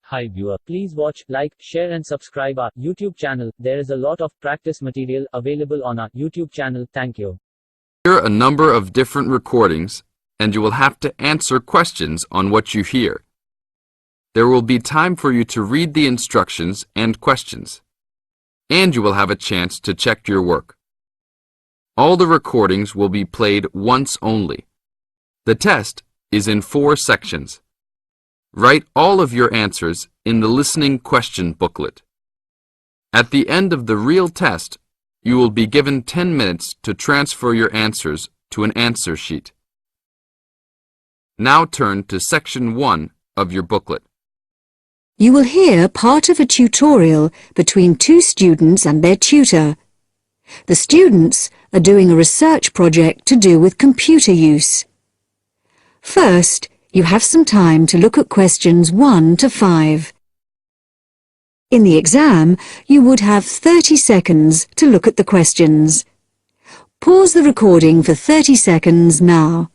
Hi viewer, please watch, like, share and subscribe our YouTube channel. There is a lot of practice material available on our YouTube channel. Thank you. Hear a number of different recordings, and you will have to answer questions on what you hear. There will be time for you to read the instructions and questions, and you will have a chance to check your work. All the recordings will be played once only. The test is in 4 sections. Write all of your answers in the listening question booklet. At the end of the real test, you will be given 10 minutes to transfer your answers to an answer sheet. Now turn to section 1 of your booklet. You will hear part of a tutorial between 2 students and their tutor. The students are doing a research project to do with computer use. First, you have some time to look at questions 1 to 5. In the exam, you would have 30 seconds to look at the questions. Pause the recording for 30 seconds now.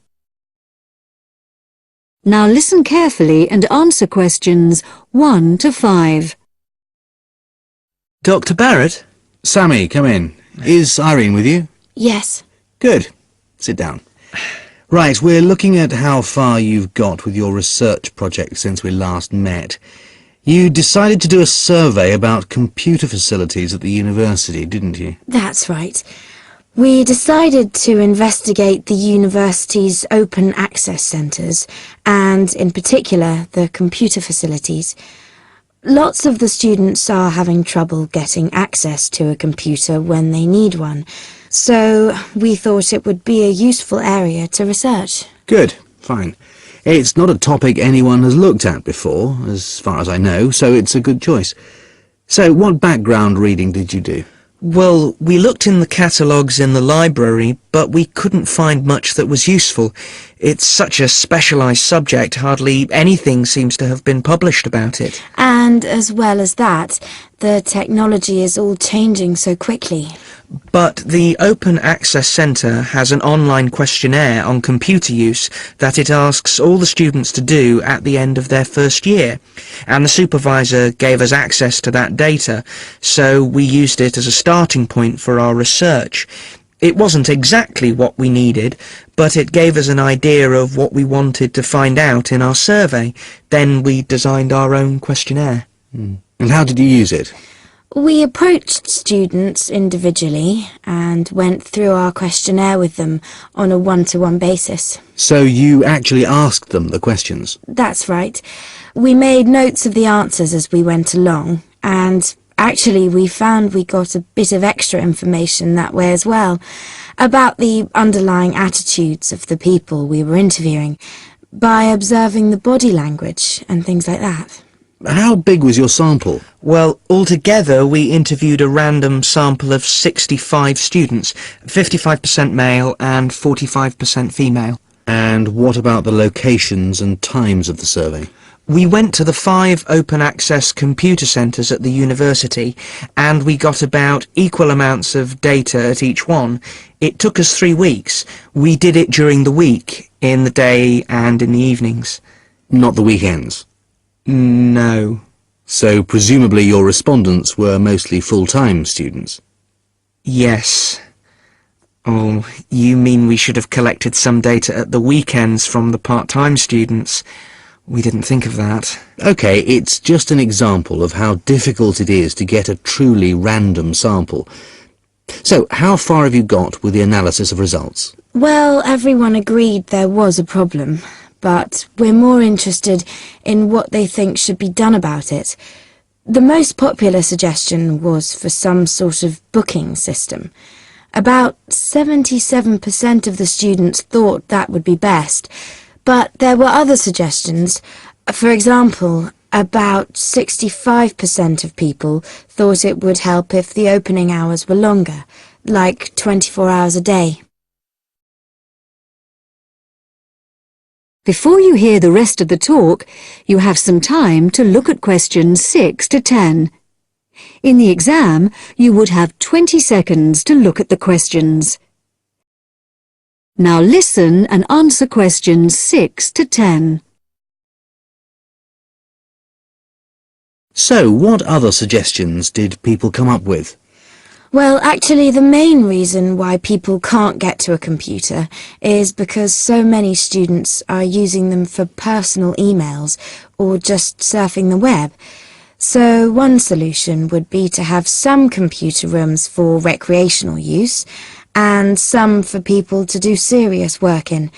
Now listen carefully and answer questions 1 to 5. Dr. Barrett? Sammy, come in. Is Irene with you? Yes. Good. Sit down. Right, we're looking at how far you've got with your research project since we last met. You decided to do a survey about computer facilities at the university, didn't you? That's right. We decided to investigate the university's open access centres and, in particular, the computer facilities. Lots of the students are having trouble getting access to a computer when they need one, so we thought it would be a useful area to research. Good, fine. It's not a topic anyone has looked at before, as far as I know, so it's a good choice. So, what background reading did you do? Well, we looked in the catalogues in the library, but we couldn't find much that was useful. It's such a specialised subject, hardly anything seems to have been published about it. And as well as that, the technology is all changing so quickly. But the Open Access Centre has an online questionnaire on computer use that it asks all the students to do at the end of their first year, and the supervisor gave us access to that data, so we used it as a starting point for our research. It wasn't exactly what we needed, but it gave us an idea of what we wanted to find out in our survey. Then we designed our own questionnaire. And how did you use it? We approached students individually and went through our questionnaire with them on a one-to-one basis. So you actually asked them the questions? That's right. We made notes of the answers as we went along, and actually we found we got a bit of extra information that way as well, about the underlying attitudes of the people we were interviewing, by observing the body language and things like that. How big was your sample? Well, altogether we interviewed a random sample of 65 students, 55% male and 45% female. And what about the locations and times of the survey? We went to the 5 open access computer centres at the university, and we got about equal amounts of data at each one. It took us 3 weeks. We did it during the week, in the day and in the evenings. Not the weekends? No. So presumably your respondents were mostly full-time students? Yes. Oh, you mean we should have collected some data at the weekends from the part-time students? We didn't think of that. Okay, it's just an example of how difficult it is to get a truly random sample. So, how far have you got with the analysis of results? Well, everyone agreed there was a problem, but we're more interested in what they think should be done about it. The most popular suggestion was for some sort of booking system. About 77% of the students thought that would be best, but there were other suggestions. For example, about 65% of people thought it would help if the opening hours were longer, like 24 hours a day. Before you hear the rest of the talk, you have some time to look at questions 6 to 10. In the exam, you would have 20 seconds to look at the questions. Now listen and answer questions 6 to 10. So, what other suggestions did people come up with? Well, actually, the main reason why people can't get to a computer is because so many students are using them for personal emails or just surfing the web. So one solution would be to have some computer rooms for recreational use and some for people to do serious work in.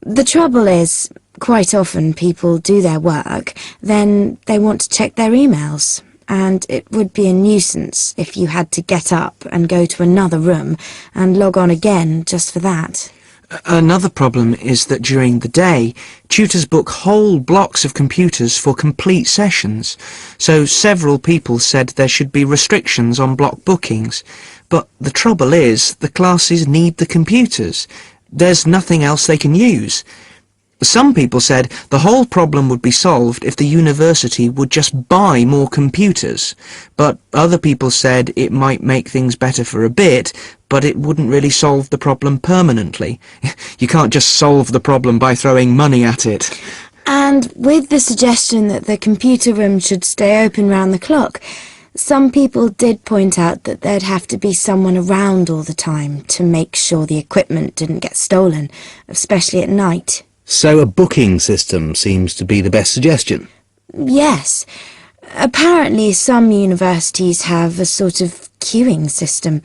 The trouble is, quite often people do their work, then they want to check their emails. And it would be a nuisance if you had to get up and go to another room and log on again just for that. Another problem is that during the day, tutors book whole blocks of computers for complete sessions, so several people said there should be restrictions on block bookings. But the trouble is, the classes need the computers. There's nothing else they can use. Some people said the whole problem would be solved if the university would just buy more computers, but other people said it might make things better for a bit, but it wouldn't really solve the problem permanently. You can't just solve the problem by throwing money at it. And with the suggestion that the computer room should stay open round the clock, some people did point out that there'd have to be someone around all the time to make sure the equipment didn't get stolen, especially at night. So a booking system seems to be the best suggestion. Yes. Apparently some universities have a sort of queuing system.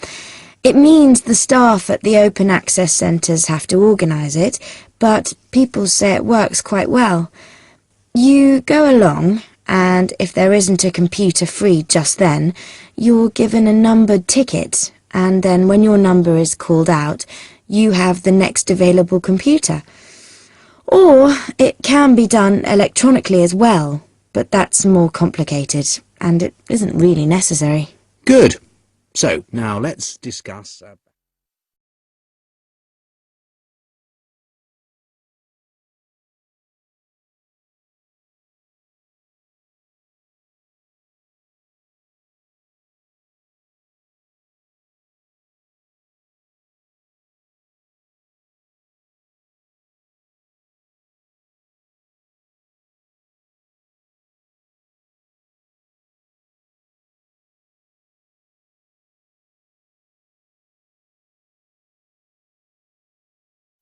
It means the staff at the open access centres have to organise it, but people say it works quite well. You go along, and if there isn't a computer free just then, you're given a numbered ticket, and then when your number is called out, you have the next available computer. Or it can be done electronically as well, but that's more complicated, and it isn't really necessary. Good. So, now let's discuss...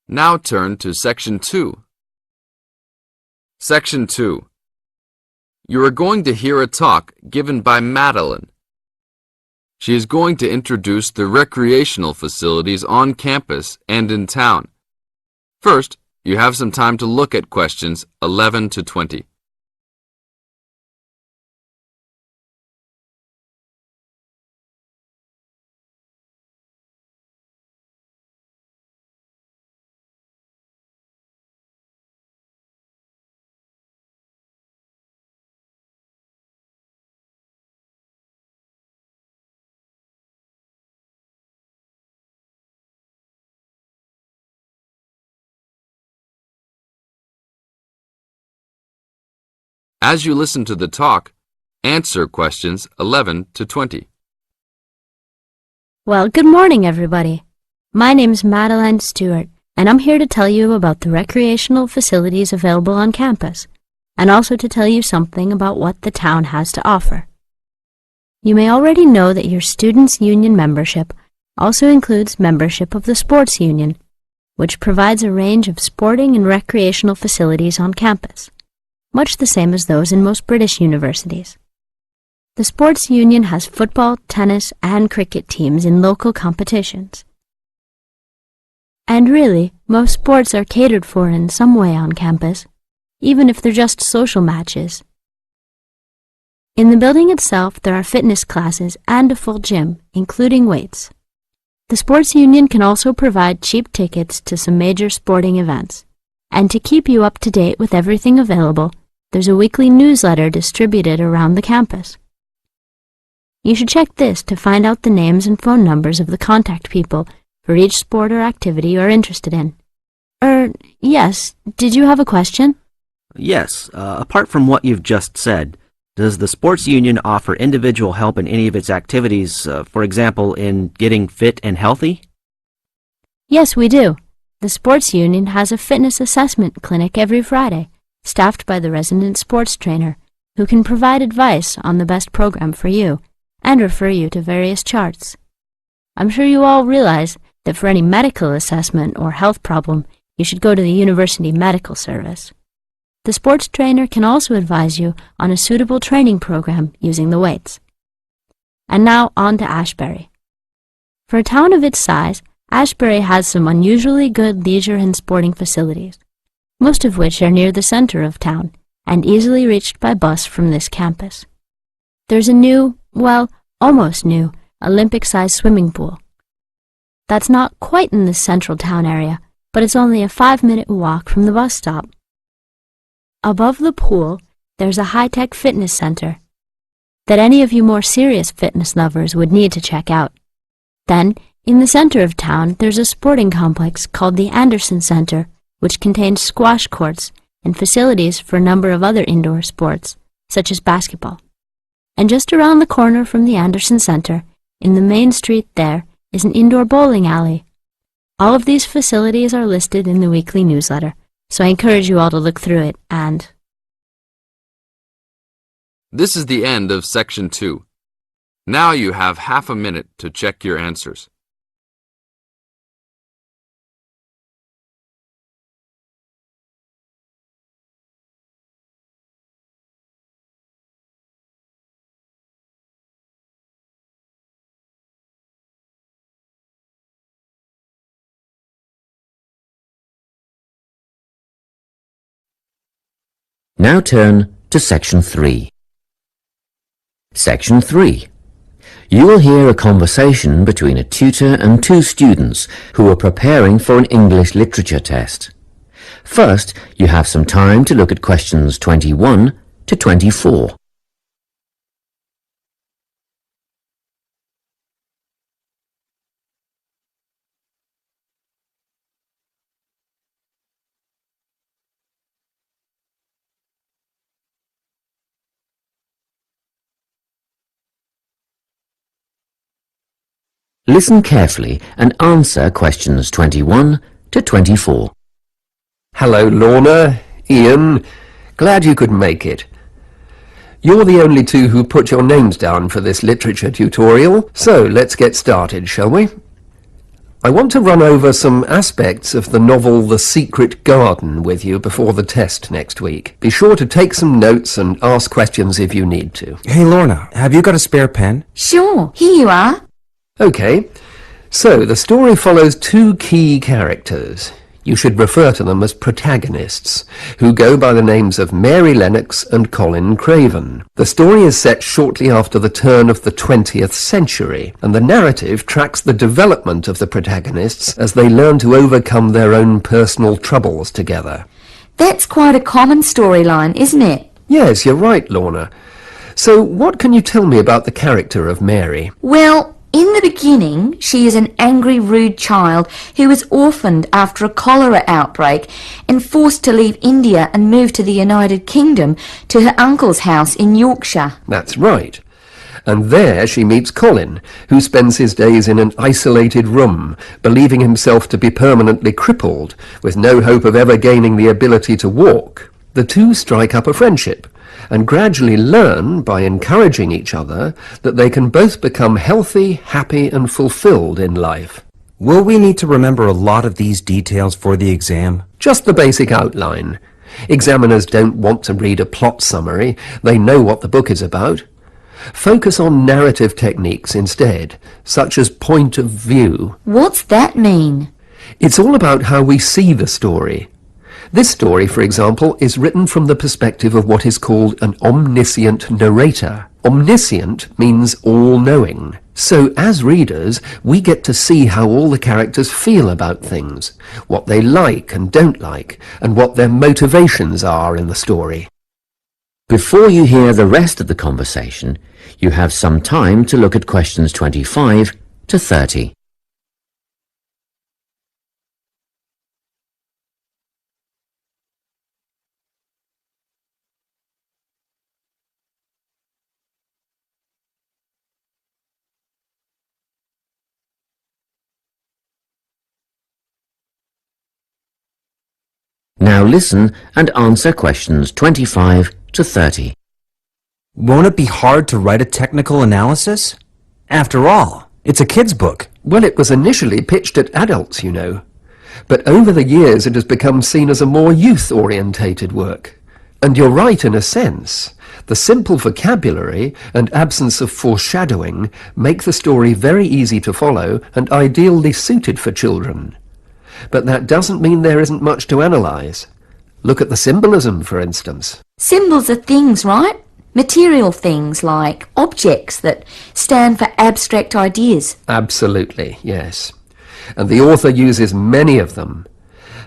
Now turn to Section 2. Section 2. You are going to hear a talk given by Madeline. She is going to introduce the recreational facilities on campus and in town. First, you have some time to look at questions 11 to 20. As you listen to the talk, answer questions 11 to 20. Well, good morning, everybody. My name's Madeline Stewart, and I'm here to tell you about the recreational facilities available on campus, and also to tell you something about what the town has to offer. You may already know that your Students' Union membership also includes membership of the Sports Union, which provides a range of sporting and recreational facilities on campus, much the same as those in most British universities. The Sports Union has football, tennis, and cricket teams in local competitions. And really, most sports are catered for in some way on campus, even if they're just social matches. In the building itself, there are fitness classes and a full gym, including weights. The Sports Union can also provide cheap tickets to some major sporting events. And to keep you up to date with everything available, there's a weekly newsletter distributed around the campus. You should check this to find out the names and phone numbers of the contact people for each sport or activity you're interested in. Yes, did you have a question? Yes, apart from what you've just said, does the Sports Union offer individual help in any of its activities, for example, in getting fit and healthy? Yes, we do. The Sports Union has a fitness assessment clinic every Friday, staffed by the resident sports trainer, who can provide advice on the best program for you and refer you to various charts. I'm sure you all realize that for any medical assessment or health problem, you should go to the University Medical Service. The sports trainer can also advise you on a suitable training program using the weights. And now on to Ashbury. For a town of its size, Ashbury has some unusually good leisure and sporting facilities, most of which are near the center of town and easily reached by bus from this campus. There's a new, well, almost new, Olympic-sized swimming pool. That's not quite in the central town area, but it's only a 5-minute walk from the bus stop. Above the pool, there's a high-tech fitness center that any of you more serious fitness lovers would need to check out. Then, in the center of town, there's a sporting complex called the Anderson Center, which contains squash courts and facilities for a number of other indoor sports, such as basketball. And just around the corner from the Anderson Center, in the main street there, is an indoor bowling alley. All of these facilities are listed in the weekly newsletter, so I encourage you all to look through it and... This is the end of Section 2. Now you have half a minute to check your answers. Now turn to Section 3. Section 3. You will hear a conversation between a tutor and two students who are preparing for an English literature test. First, you have some time to look at questions 21 to 24. Listen carefully and answer questions 21 to 24. Hello, Lorna, Ian. Glad you could make it. You're the only two who put your names down for this literature tutorial, so let's get started, shall we? I want to run over some aspects of the novel The Secret Garden with you before the test next week. Be sure to take some notes and ask questions if you need to. Hey, Lorna, have you got a spare pen? Sure, here you are. Okay, so the story follows two key characters. You should refer to them as protagonists, who go by the names of Mary Lennox and Colin Craven. The story is set shortly after the turn of the 20th century, and the narrative tracks the development of the protagonists as they learn to overcome their own personal troubles together. That's quite a common storyline, isn't it? Yes, you're right, Lorna. So what can you tell me about the character of Mary? Well, in the beginning, she is an angry, rude child who was orphaned after a cholera outbreak and forced to leave India and move to the United Kingdom to her uncle's house in Yorkshire. That's right. And there she meets Colin, who spends his days in an isolated room, believing himself to be permanently crippled, with no hope of ever gaining the ability to walk. The two strike up a friendship, and gradually learn, by encouraging each other, that they can both become healthy, happy and fulfilled in life. Will we need to remember a lot of these details for the exam? Just the basic outline. Examiners don't want to read a plot summary. They know what the book is about. Focus on narrative techniques instead, such as point of view. What's that mean? It's all about how we see the story. This story, for example, is written from the perspective of what is called an omniscient narrator. Omniscient means all-knowing. So, as readers, we get to see how all the characters feel about things, what they like and don't like, and what their motivations are in the story. Before you hear the rest of the conversation, you have some time to look at questions 25 to 30. Now listen and answer questions 25 to 30. Won't it be hard to write a technical analysis? After all, it's a kid's book. Well, it was initially pitched at adults, you know. But over the years it has become seen as a more youth-orientated work. And you're right in a sense. The simple vocabulary and absence of foreshadowing make the story very easy to follow and ideally suited for children. But that doesn't mean there isn't much to analyse. Look at the symbolism, for instance. Symbols are things, right? Material things like objects that stand for abstract ideas. Absolutely, yes. And the author uses many of them.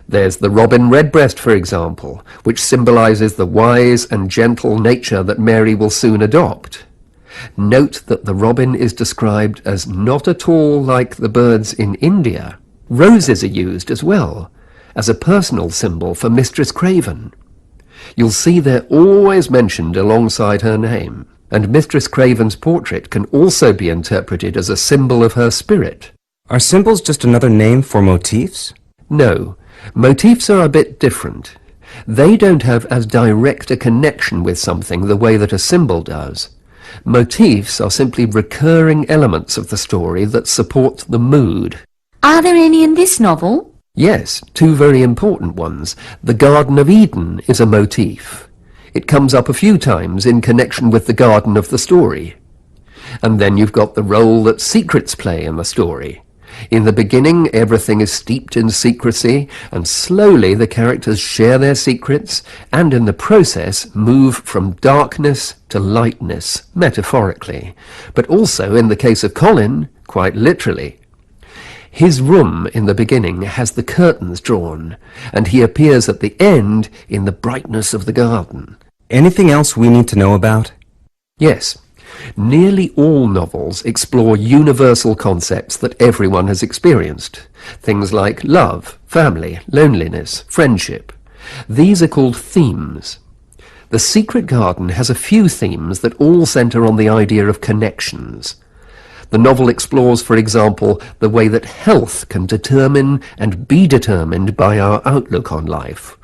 There's the robin redbreast, for example, which symbolises the wise and gentle nature that Mary will soon adopt. Note that the robin is described as not at all like the birds in India. Roses are used as well, as a personal symbol for Mistress Craven. You'll see they're always mentioned alongside her name, and Mistress Craven's portrait can also be interpreted as a symbol of her spirit. Are symbols just another name for motifs? No, motifs are a bit different. They don't have as direct a connection with something the way that a symbol does. Motifs are simply recurring elements of the story that support the mood. Are there any in this novel? Yes, two very important ones. The Garden of Eden is a motif. It comes up a few times in connection with the garden of the story. And then you've got the role that secrets play in the story. In the beginning, everything is steeped in secrecy, and slowly the characters share their secrets, and in the process move from darkness to lightness, metaphorically, but also, in the case of Colin, quite literally. His room in the beginning has the curtains drawn, and he appears at the end in the brightness of the garden. Anything else we need to know about? Yes. Nearly all novels explore universal concepts that everyone has experienced. Things like love, family, loneliness, friendship. These are called themes. The Secret Garden has a few themes that all centre on the idea of connections. The novel explores, for example, the way that health can determine and be determined by our outlook on life.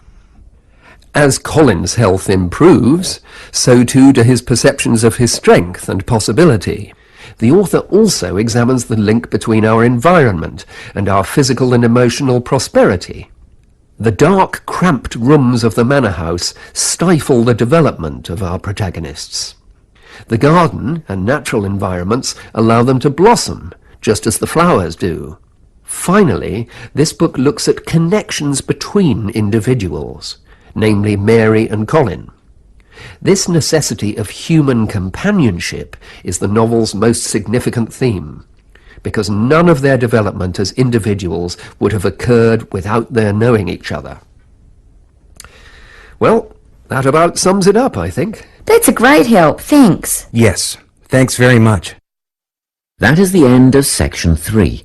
As Colin's health improves, so too do his perceptions of his strength and possibility. The author also examines the link between our environment and our physical and emotional prosperity. The dark, cramped rooms of the manor house stifle the development of our protagonists. The garden and natural environments allow them to blossom, just as the flowers do. Finally, this book looks at connections between individuals, namely Mary and Colin. This necessity of human companionship is the novel's most significant theme, because none of their development as individuals would have occurred without their knowing each other. Well, that about sums it up, I think. That's a great help, thanks. Yes, thanks very much. That is the end of section 3.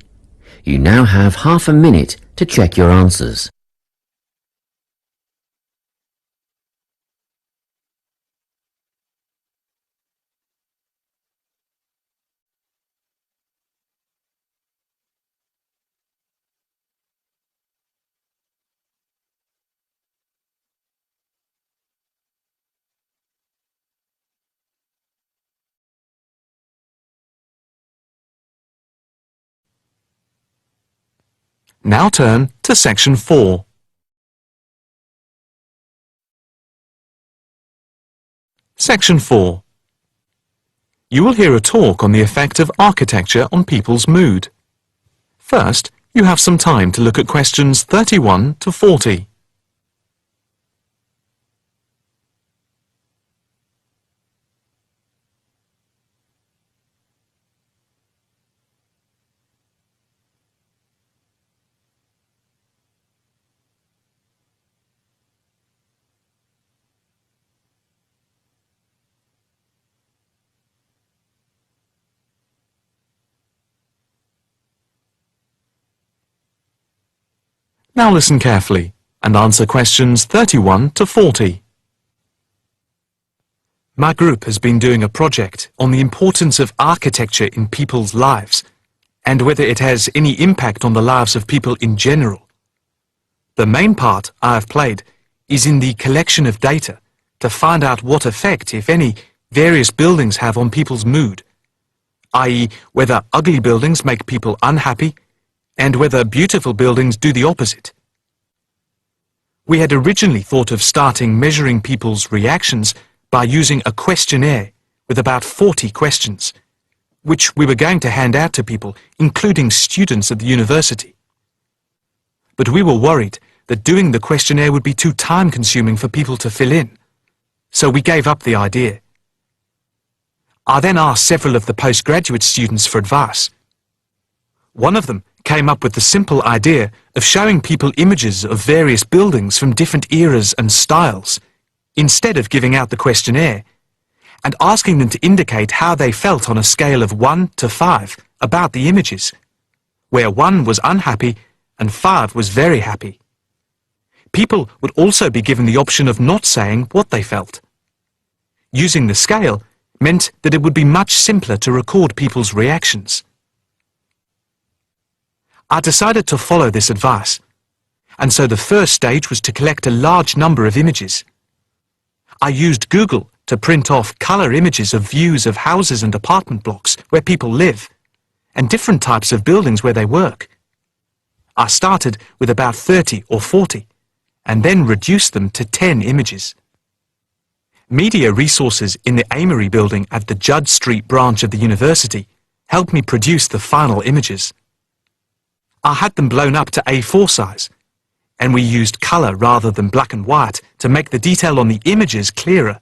You now have half a minute to check your answers. Now turn to section 4. Section 4. You will hear a talk on the effect of architecture on people's mood. First, you have some time to look at questions 31 to 40. Now listen carefully and answer questions 31 to 40. My group has been doing a project on the importance of architecture in people's lives and whether it has any impact on the lives of people in general. The main part I have played is in the collection of data to find out what effect, if any, various buildings have on people's mood, i.e. whether ugly buildings make people unhappy and whether beautiful buildings do the opposite. We had originally thought of starting measuring people's reactions by using a questionnaire with about 40 questions, which we were going to hand out to people, including students at the university. But we were worried that doing the questionnaire would be too time-consuming for people to fill in, so we gave up the idea. I then asked several of the postgraduate students for advice. One of them came up with the simple idea of showing people images of various buildings from different eras and styles, instead of giving out the questionnaire, and asking them to indicate how they felt on a scale of 1 to 5 about the images, where 1 was unhappy and 5 was very happy. People would also be given the option of not saying what they felt. Using the scale meant that it would be much simpler to record people's reactions. I decided to follow this advice, and so the first stage was to collect a large number of images. I used Google to print off colour images of views of houses and apartment blocks where people live, and different types of buildings where they work. I started with about 30 or 40, and then reduced them to 10 images. Media resources in the Amory building at the Judd Street branch of the university helped me produce the final images. I had them blown up to A4 size, and we used colour rather than black and white to make the detail on the images clearer.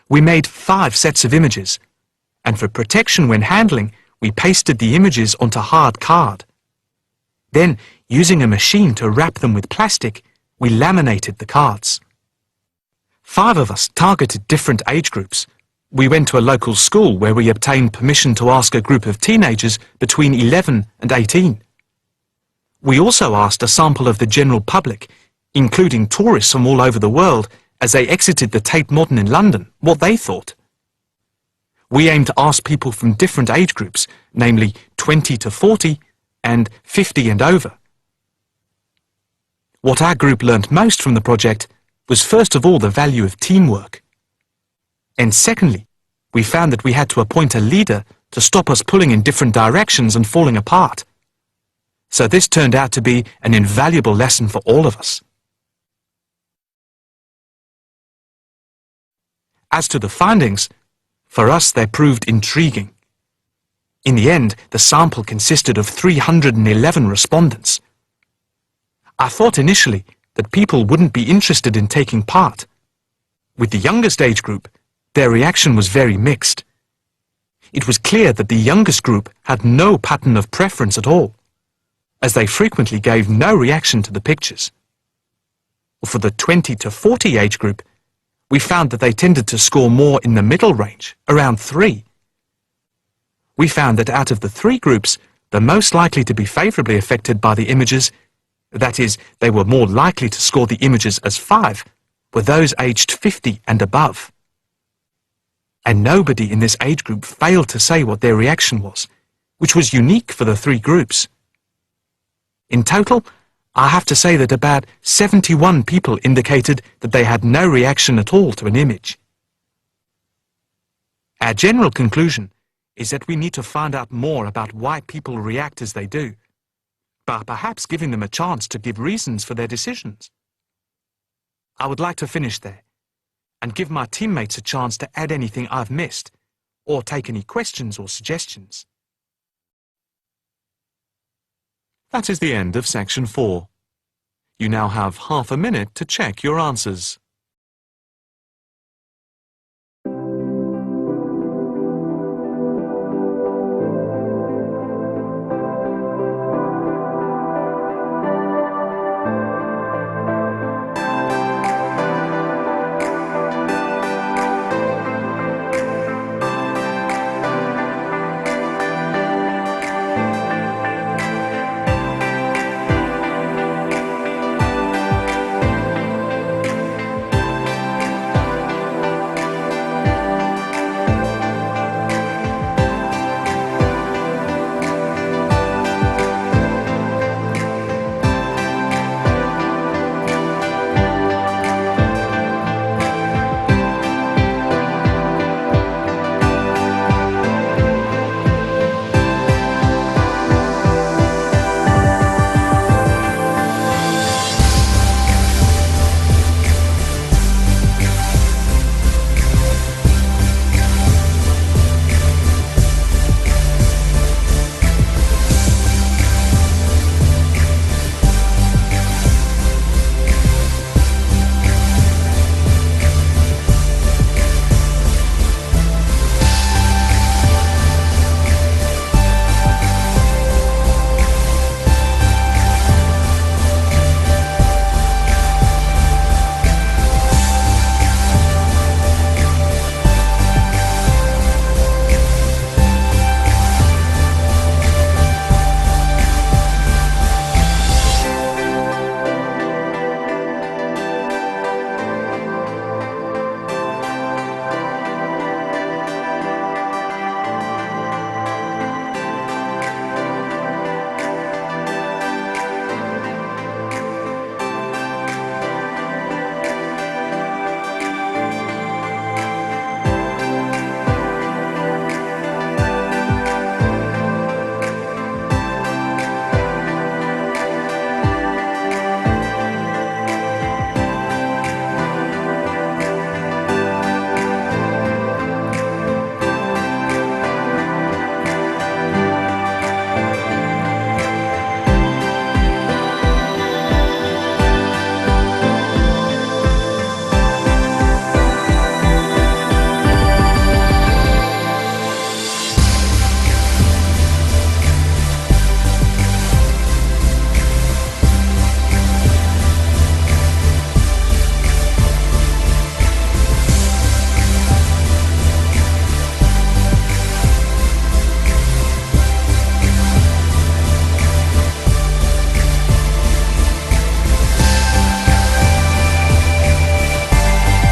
We made 5 sets of images, and for protection when handling, we pasted the images onto hard card. Then, using a machine to wrap them with plastic, we laminated the cards. 5 of us targeted different age groups. We went to a local school where we obtained permission to ask a group of teenagers between 11 and 18. We also asked a sample of the general public, including tourists from all over the world, as they exited the Tate Modern in London, what they thought. We aimed to ask people from different age groups, namely 20 to 40 and 50 and over. What our group learnt most from the project was first of all the value of teamwork. And secondly, we found that we had to appoint a leader to stop us pulling in different directions and falling apart. So this turned out to be an invaluable lesson for all of us. As to the findings, for us they proved intriguing. In the end, the sample consisted of 311 respondents. I thought initially that people wouldn't be interested in taking part. With the youngest age group, their reaction was very mixed. It was clear that the youngest group had no pattern of preference at all, as they frequently gave no reaction to the pictures. For the 20 to 40 age group, we found that they tended to score more in the middle range, around 3. We found that out of the 3 groups, the most likely to be favourably affected by the images, that is, they were more likely to score the images as 5, were those aged 50 and above. And nobody in this age group failed to say what their reaction was, which was unique for the 3 groups. In total, I have to say that about 71 people indicated that they had no reaction at all to an image. Our general conclusion is that we need to find out more about why people react as they do, but perhaps giving them a chance to give reasons for their decisions. I would like to finish there and give my teammates a chance to add anything I've missed or take any questions or suggestions. That is the end of section 4. You now have half a minute to check your answers.